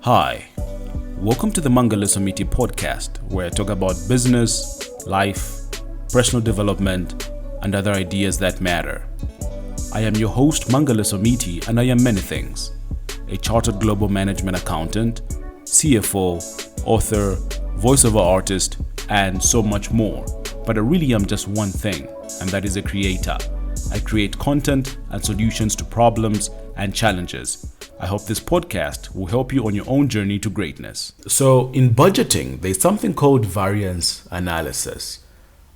Hi, welcome to the Mangala Samiti podcast, where I talk about business, life, personal development, and other ideas that matter. I am your host, Mangala Samiti, and I am many things: a chartered global management accountant, CFO, author, voiceover artist, and so much more. But I really am just one thing, and that is a creator. I create content and solutions to problems and challenges. I hope this podcast will help you on your own journey to greatness. So in budgeting, there's something called variance analysis.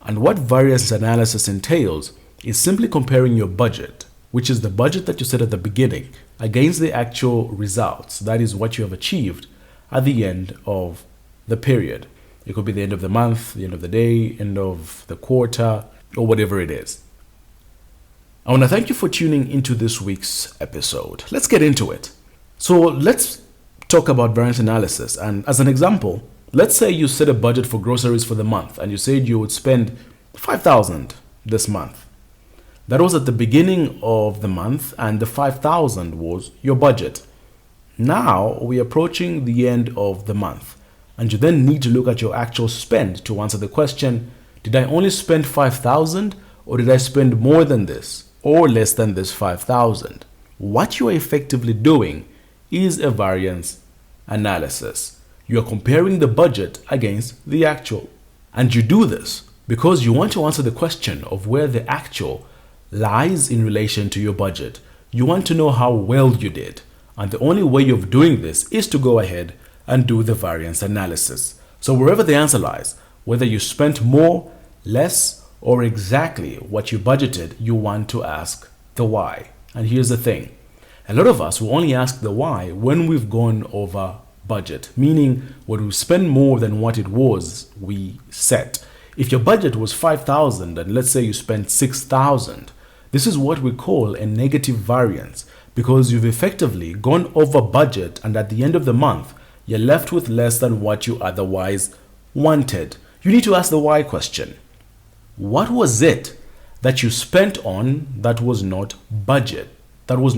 And what variance analysis entails is simply comparing your budget, which is the budget that you set at the beginning, against the actual results. That is what you have achieved at the end of the period. It could be the end of the month, the end of the day, end of the quarter, or whatever it is. I want to thank you for tuning into this week's episode. Let's get into it. So let's talk about variance analysis. And as an example, let's say you set a budget for groceries for the month and you said you would spend $5,000 this month. That was at the beginning of the month and the $5,000 was your budget. Now we're approaching the end of the month and you then need to look at your actual spend to answer the question, did I only spend $5,000 or did I spend more than this? Or less than this $5,000. What you are effectively doing is a variance analysis. You are comparing the budget against the actual. And you do this because you want to answer the question of where the actual lies in relation to your budget. You want to know how well you did. And the only way of doing this is to go ahead and do the variance analysis. So wherever the answer lies, whether you spent more, less, or exactly what you budgeted, you want to ask the why. And here's the thing. A lot of us will only ask the why when we've gone over budget, meaning when we spend more than what it was we set. If your budget was $5,000 and let's say you spent $6,000, this is what we call a negative variance because you've effectively gone over budget and at the end of the month, you're left with less than what you otherwise wanted. You need to ask the why question. What was it that you spent on that was not budgeted, that was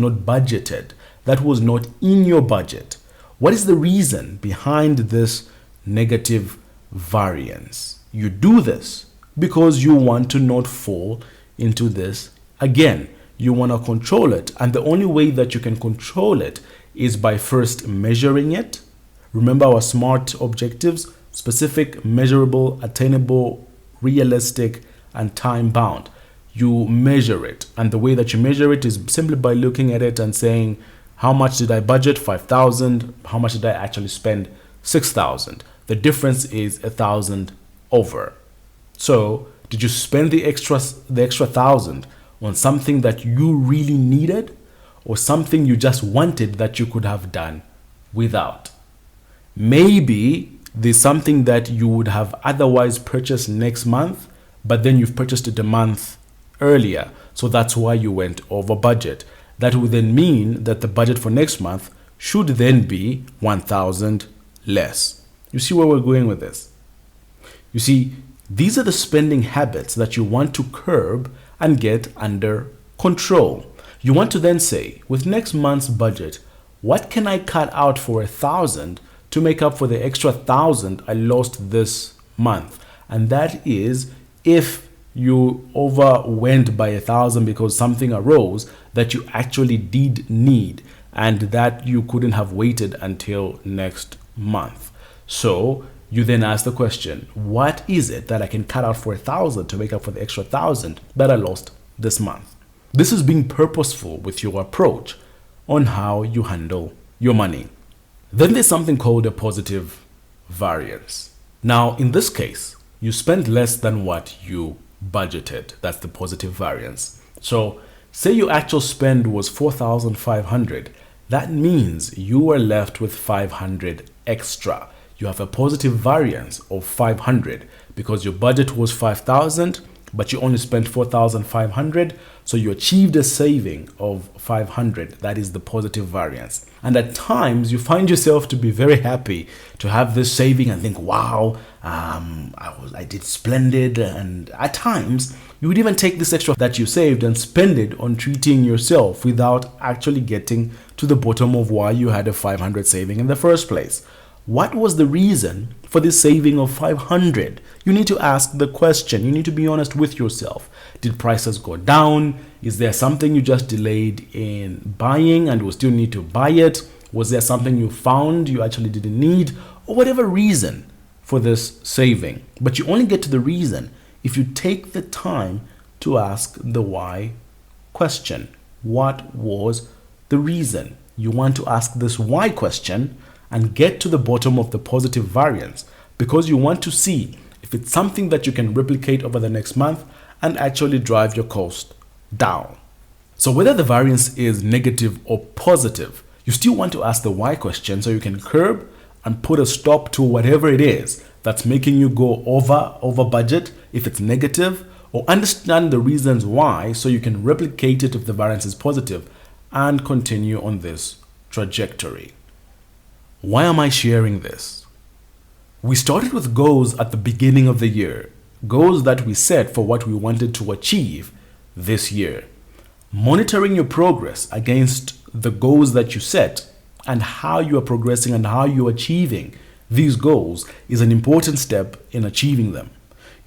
not in your budget? What is the reason behind this negative variance? You do this because you want to not fall into this again. You want to control it, and the only way that you can control it is by first measuring it. Remember our SMART objectives: specific, measurable, attainable, realistic, and time bound. You measure it, and the way that you measure it is simply by looking at it and saying, how much did I budget? $5,000. How much did I actually spend? $6,000. The difference is $1,000 over. So did you spend the extra $1,000 on something that you really needed or something you just wanted that you could have done without? Maybe there's something that you would have otherwise purchased next month, but then you've purchased it a month earlier. So that's why you went over budget. That would then mean that the budget for next month should then be $1,000 less. You see where we're going with this? You see, these are the spending habits that you want to curb and get under control. You want to then say, with next month's budget, what can I cut out for $1,000 to make up for the extra $1,000 I lost this month? And that is if you overwent by $1,000 because something arose that you actually did need and that you couldn't have waited until next month. So you then ask the question, what is it that I can cut out for $1,000 to make up for the extra $1,000 that I lost this month? This is being purposeful with your approach on how you handle your money. Then there's something called a positive variance. Now, in this case, you spent less than what you budgeted. That's the positive variance. So say your actual spend was $4,500. That means you are left with $500 extra. You have a positive variance of $500 because your budget was $5,000, but you only spent $4,500. So you achieved a saving of 500. That is the positive variance. And at times you find yourself to be very happy to have this saving and think, wow, I did splendid. And at times you would even take this extra that you saved and spend it on treating yourself without actually getting to the bottom of why you had a 500 saving in the first place. What was the reason for this saving of 500? You need to ask the question. You need to be honest with yourself. Did prices go down? Is there something you just delayed in buying and will still need to buy it? Was there something you found you actually didn't need? Or whatever reason for this saving. But you only get to the reason if you take the time to ask the why question. What was the reason? You want to ask this why question and get to the bottom of the positive variance, because you want to see if it's something that you can replicate over the next month and actually drive your cost down. So whether the variance is negative or positive, you still want to ask the why question so you can curb and put a stop to whatever it is that's making you go over budget if it's negative, or understand the reasons why so you can replicate it if the variance is positive and continue on this trajectory. Why am I sharing this? We started with goals at the beginning of the year, goals that we set for what we wanted to achieve this year. Monitoring your progress against the goals that you set and how you are progressing and how you are achieving these goals is an important step in achieving them.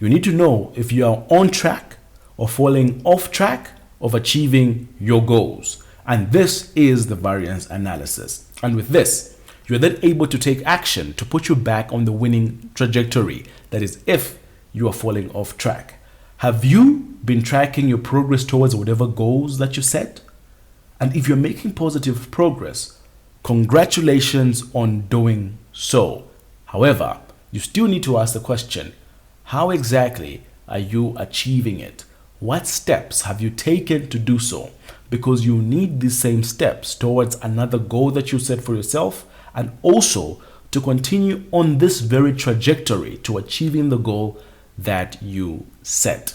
You need to know if you are on track or falling off track of achieving your goals. And this is the variance analysis. And with this, you're then able to take action to put you back on the winning trajectory. That is, if you are falling off track. Have you been tracking your progress towards whatever goals that you set? And if you're making positive progress, congratulations on doing so. However, you still need to ask the question, how exactly are you achieving it? What steps have you taken to do so? Because you need these same steps towards another goal that you set for yourself, and also to continue on this very trajectory to achieving the goal that you set.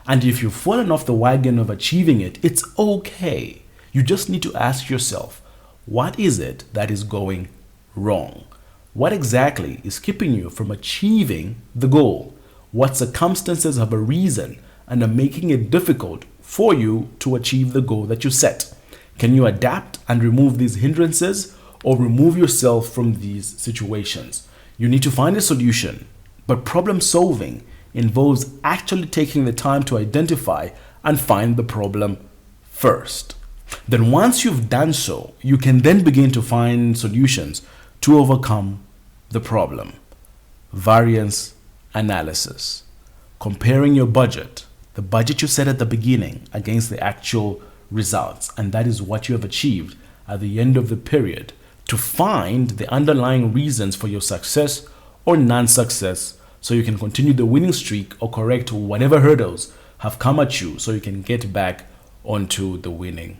And if you've fallen off the wagon of achieving it, it's okay. You just need to ask yourself, what is it that is going wrong? What exactly is keeping you from achieving the goal? What circumstances have a reason and are making it difficult for you to achieve the goal that you set? Can you adapt and remove these hindrances, or remove yourself from these situations? You need to find a solution, but problem solving involves actually taking the time to identify and find the problem first. Then once you've done so, you can then begin to find solutions to overcome the problem. Variance analysis. Comparing your budget, the budget you set at the beginning, against the actual results, and that is what you have achieved at the end of the period, to find the underlying reasons for your success or non-success so you can continue the winning streak or correct whatever hurdles have come at you so you can get back onto the winning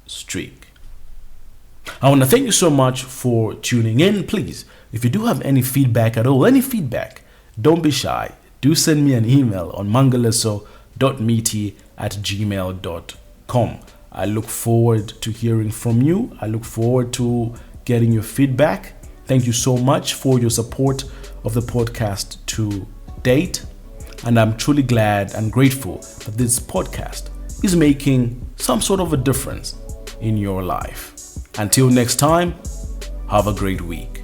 streak. I want to thank you so much for tuning in. Please, if you do have any feedback at all, don't be shy. Do send me an email on mangaleso.meaty@gmail.com. I look forward to hearing from you. I look forward to getting your feedback. Thank you so much for your support of the podcast to date. And I'm truly glad and grateful that this podcast is making some sort of a difference in your life. Until next time, have a great week.